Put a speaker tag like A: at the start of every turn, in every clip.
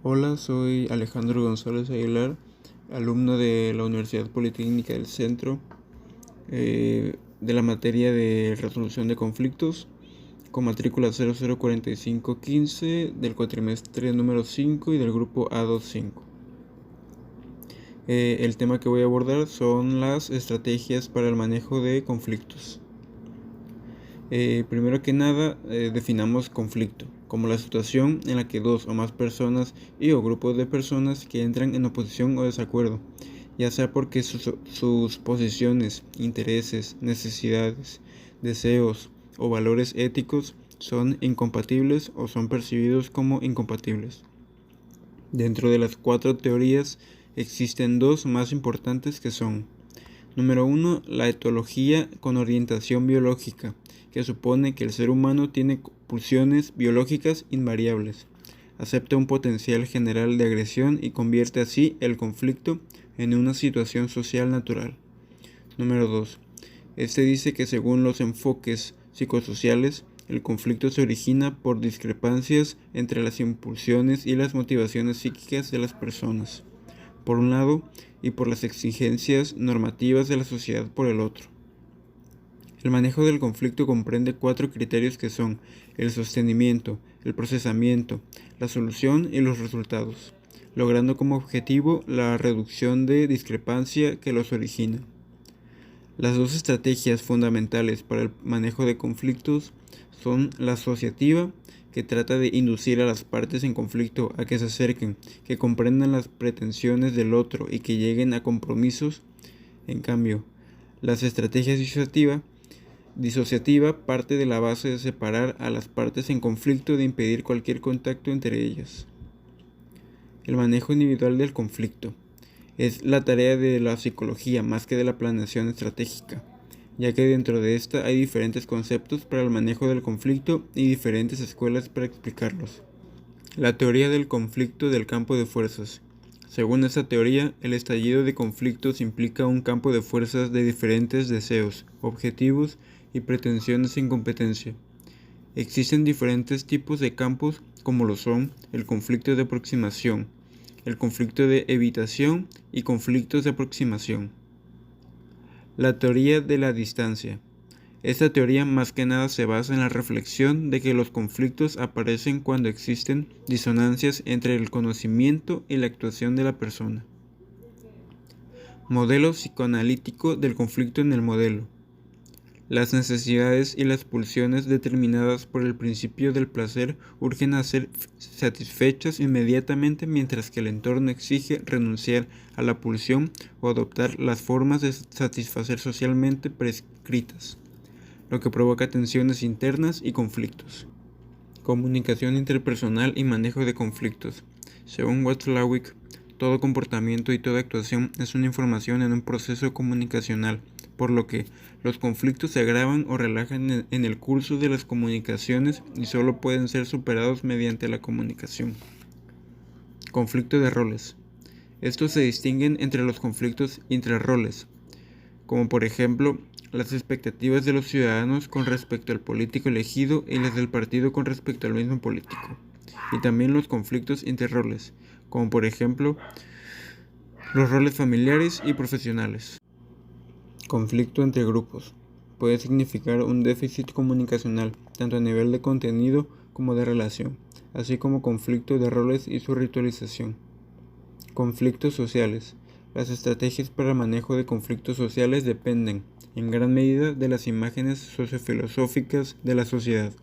A: Hola, soy Alejandro González Aguilar, alumno de la Universidad Politécnica del Centro, de la materia de resolución de conflictos, con matrícula 004515 del cuatrimestre número 5 y del grupo A25. El tema que voy a abordar son las estrategias para el manejo de conflictos. Primero que nada, definamos conflicto como la situación en la que dos o más personas o grupos de personas que entran en oposición o desacuerdo, ya sea porque sus posiciones, intereses, necesidades, deseos o valores éticos son incompatibles o son percibidos como incompatibles. Dentro de las cuatro teorías existen dos más importantes que son: número 1, la etología con orientación biológica, que supone que el ser humano tiene pulsiones biológicas invariables, acepta un potencial general de agresión y convierte así el conflicto en una situación social natural. Número 2. Este dice que según los enfoques psicosociales, el conflicto se origina por discrepancias entre las impulsiones y las motivaciones psíquicas de las personas, por un lado, y por las exigencias normativas de la sociedad por el otro. El manejo del conflicto comprende cuatro criterios que son el sostenimiento, el procesamiento, la solución y los resultados, logrando como objetivo la reducción de discrepancia que los origina. Las dos estrategias fundamentales para el manejo de conflictos son la asociativa, que trata de inducir a las partes en conflicto a que se acerquen, que comprendan las pretensiones del otro y que lleguen a compromisos. En cambio, las estrategias disociativa parte de la base de separar a las partes en conflicto, de impedir cualquier contacto entre ellas. El manejo individual del conflicto es la tarea de la psicología más que de la planeación estratégica, ya que dentro de esta hay diferentes conceptos para el manejo del conflicto y diferentes escuelas para explicarlos. La teoría del conflicto del campo de fuerzas. Según esta teoría, el estallido de conflictos implica un campo de fuerzas de diferentes deseos, objetivos y pretensiones en competencia. Existen diferentes tipos de campos, como lo son el conflicto de aproximación, el conflicto de evitación y conflictos de aproximación. La teoría de la distancia. Esta teoría más que nada se basa en la reflexión de que los conflictos aparecen cuando existen disonancias entre el conocimiento y la actuación de la persona. Modelo psicoanalítico del conflicto en el modelo. Las necesidades y las pulsiones determinadas por el principio del placer urgen a ser satisfechas inmediatamente, mientras que el entorno exige renunciar a la pulsión o adoptar las formas de satisfacer socialmente prescritas, lo que provoca tensiones internas y conflictos. Comunicación interpersonal y manejo de conflictos. Según Watzlawick, todo comportamiento y toda actuación es una información en un proceso comunicacional, por lo que los conflictos se agravan o relajan en el curso de las comunicaciones y solo pueden ser superados mediante la comunicación. Conflicto de roles. Estos se distinguen entre los conflictos intrarroles, como por ejemplo las expectativas de los ciudadanos con respecto al político elegido y las del partido con respecto al mismo político, y también los conflictos interroles, como por ejemplo los roles familiares y profesionales. Conflicto entre grupos. Puede significar un déficit comunicacional, tanto a nivel de contenido como de relación, así como conflicto de roles y su ritualización. Conflictos sociales. Las estrategias para el manejo de conflictos sociales dependen, en gran medida, de las imágenes sociofilosóficas de la sociedad.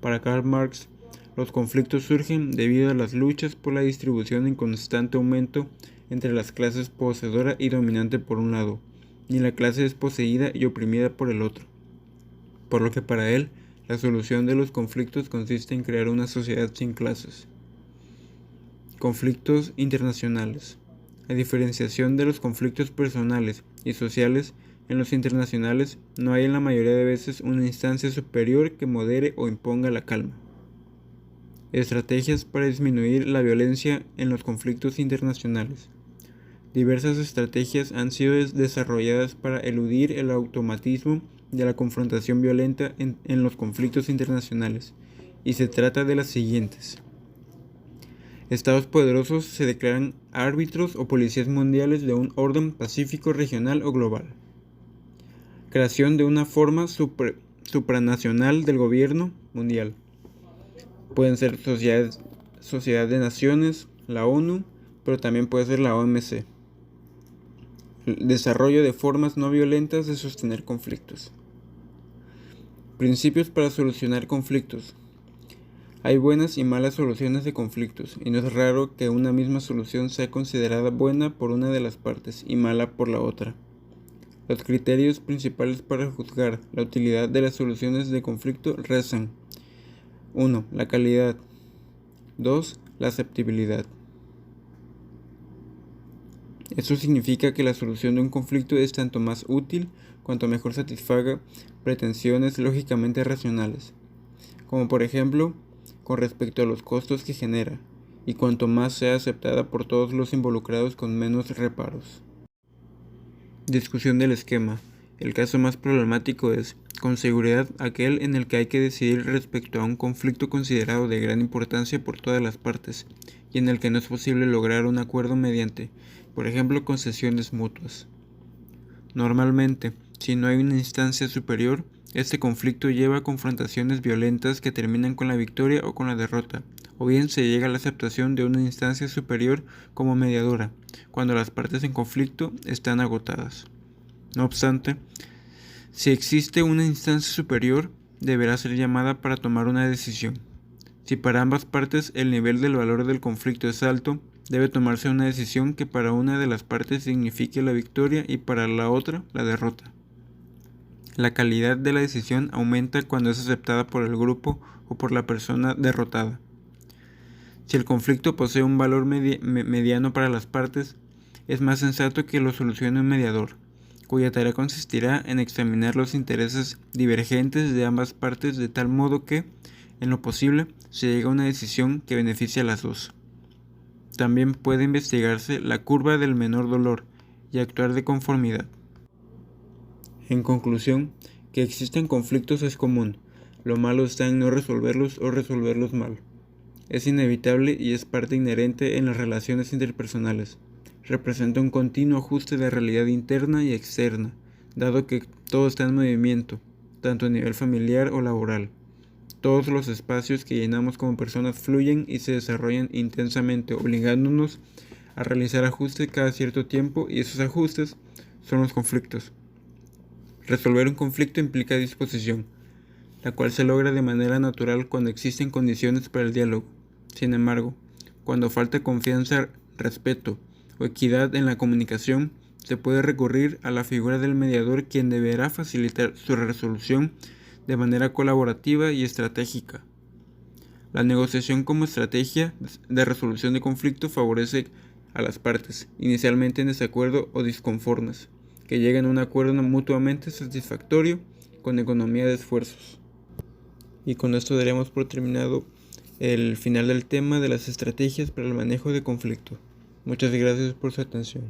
A: Para Karl Marx, los conflictos surgen debido a las luchas por la distribución en constante aumento entre las clases poseedora y dominante por un lado, y la clase desposeída y oprimida por el otro. Por lo que para él, la solución de los conflictos consiste en crear una sociedad sin clases. Conflictos internacionales. A diferenciación de los conflictos personales y sociales, en los internacionales no hay en la mayoría de veces una instancia superior que modere o imponga la calma. Estrategias para disminuir la violencia en los conflictos internacionales. Diversas estrategias han sido desarrolladas para eludir el automatismo de la confrontación violenta en los conflictos internacionales, y se trata de las siguientes. Estados poderosos se declaran árbitros o policías mundiales de un orden pacífico regional o global. Creación de una forma supranacional del gobierno mundial. Pueden ser sociedad de naciones, la ONU, pero también puede ser la OMC. El desarrollo de formas no violentas de sostener conflictos. Principios para solucionar conflictos. Hay buenas y malas soluciones de conflictos, y no es raro que una misma solución sea considerada buena por una de las partes y mala por la otra. Los criterios principales para juzgar la utilidad de las soluciones de conflicto rezan: 1. La calidad. 2. La aceptabilidad. Esto significa que la solución de un conflicto es tanto más útil cuanto mejor satisfaga pretensiones lógicamente racionales, como por ejemplo con respecto a los costos que genera, y cuanto más sea aceptada por todos los involucrados con menos reparos. Discusión del esquema. El caso más problemático es, con seguridad, aquel en el que hay que decidir respecto a un conflicto considerado de gran importancia por todas las partes, y en el que no es posible lograr un acuerdo mediante, por ejemplo, concesiones mutuas. Normalmente, si no hay una instancia superior, este conflicto lleva a confrontaciones violentas que terminan con la victoria o con la derrota, o bien se llega a la aceptación de una instancia superior como mediadora, cuando las partes en conflicto están agotadas. No obstante, si existe una instancia superior, deberá ser llamada para tomar una decisión. Si para ambas partes el nivel del valor del conflicto es alto, debe tomarse una decisión que para una de las partes signifique la victoria y para la otra la derrota. La calidad de la decisión aumenta cuando es aceptada por el grupo o por la persona derrotada. Si el conflicto posee un valor mediano para las partes, es más sensato que lo solucione un mediador, cuya tarea consistirá en examinar los intereses divergentes de ambas partes de tal modo que, en lo posible, se llegue a una decisión que beneficie a las dos. También puede investigarse la curva del menor dolor y actuar de conformidad. En conclusión, que existen conflictos es común, lo malo está en no resolverlos o resolverlos mal. Es inevitable y es parte inherente en las relaciones interpersonales. Representa un continuo ajuste de realidad interna y externa, dado que todo está en movimiento, tanto a nivel familiar o laboral. Todos los espacios que llenamos como personas fluyen y se desarrollan intensamente, obligándonos a realizar ajustes cada cierto tiempo, y esos ajustes son los conflictos. Resolver un conflicto implica disposición, la cual se logra de manera natural cuando existen condiciones para el diálogo. Sin embargo, cuando falta confianza, respeto o equidad en la comunicación, se puede recurrir a la figura del mediador, quien deberá facilitar su resolución de manera colaborativa y estratégica. La negociación como estrategia de resolución de conflicto favorece a las partes, inicialmente en desacuerdo o disconformes, que lleguen a un acuerdo mutuamente satisfactorio con economía de esfuerzos. Y con esto daremos por terminado el final del tema de las estrategias para el manejo de conflicto. Muchas gracias por su atención.